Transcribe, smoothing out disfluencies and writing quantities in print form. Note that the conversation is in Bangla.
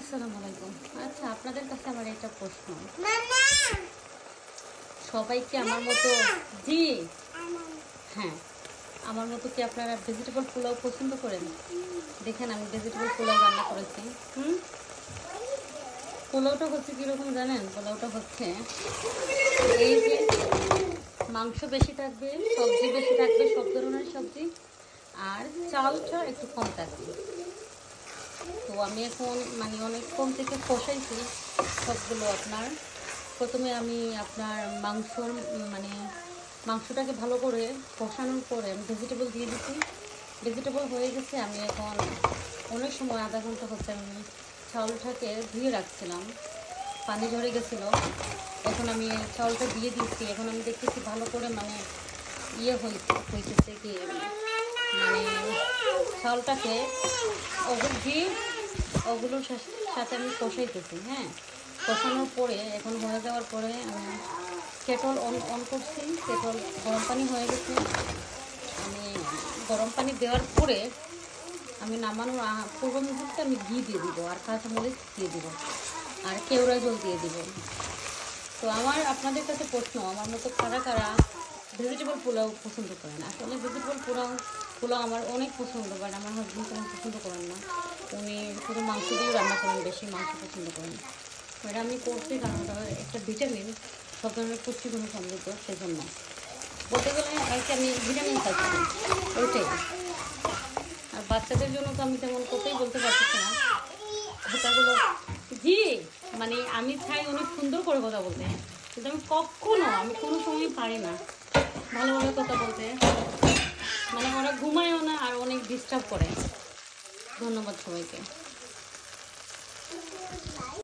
আসসালামু আলাইকুম। আচ্ছা, আপনাদের কাছে আমার একটা প্রশ্ন, সবাই কি আমার মতো? জি, হ্যাঁ, আমার মতো কি আপনারা ভেজিটেবল পোলাও পছন্দ করেন? দেখেন, আমি ভেজিটেবল পোলাও রান্না করেছি। পোলাওটা হচ্ছে কীরকম জানেন? পোলাওটা হচ্ছে এই যে মাংস বেশি থাকবে, সবজি বেশি থাকবে, সব ধরনের সবজি, আর চালটা একটু কম থাকবে। তো আমি এখন অনেকক্ষণ থেকে কষাইছি সবগুলো। প্রথমে আমি মাংসটাকে ভালো করে কষানোর পরে আমি ভেজিটেবল দিয়ে দিচ্ছি। ভেজিটেবল হয়ে গেছে। আমি এখন অনেক সময় আধা ঘন্টা হচ্ছে আমি চাউলটাকে ধুয়ে রাখছিলাম, পানি ঝরে গেছিলো। এখন আমি চাউলটা দিয়ে দিচ্ছি। এখন আমি দেখতেছি ভালো করে হইতেছে কি চাউলটাকে ওগুলোর সাথে আমি কষাইতেছি। হ্যাঁ, কষানোর পরে এখন হয়ে যাওয়ার পরে আমি কেটল অন করছি। কেটল গরম পানি হয়ে গেছে। আমি গরম পানি দেওয়ার পরে আমি নামানোর পূর্ব মুহূর্তে আমি ঘি দিয়ে দিব, আর কাঁচামরিচ দিয়ে দিব, আর কেওড়া জল দিয়ে দিব। তো আপনাদের কাছে প্রশ্ন, আমার মতো কারা কারা ভেজিটেবল পোলাও পছন্দ করেন? আসলে ভেজিটেবল পোলাও আমার অনেক পছন্দ, বাট আমার হাজব্যান্ড তেমন পছন্দ করেন না। উনি শুধু মাংস দিয়েও রান্না করেন, বেশি মাংস পছন্দ করেন। এটা আমি করছি কারণ ওটা একটা ভিটামিন, সব ধরনের পুষ্টিগুণ সমৃদ্ধ, সেজন্য বলতে গেলে আর কি আমি ভিটামিন খাচ্ছি ওইটাই। আর বাচ্চাদের জন্য তো আমি তেমন কোথায় বলতে পারতেছি না কথাগুলো। জি, আমি চাই অনেক সুন্দর করে কথা বলতে, কিন্তু আমি কোনো সময় পারি না ভালোভাবে কথা বলতে। ওরা ঘুমায়ও না আর অনেক ডিস্টার্ব করে। ধন্যবাদ সবাইকে।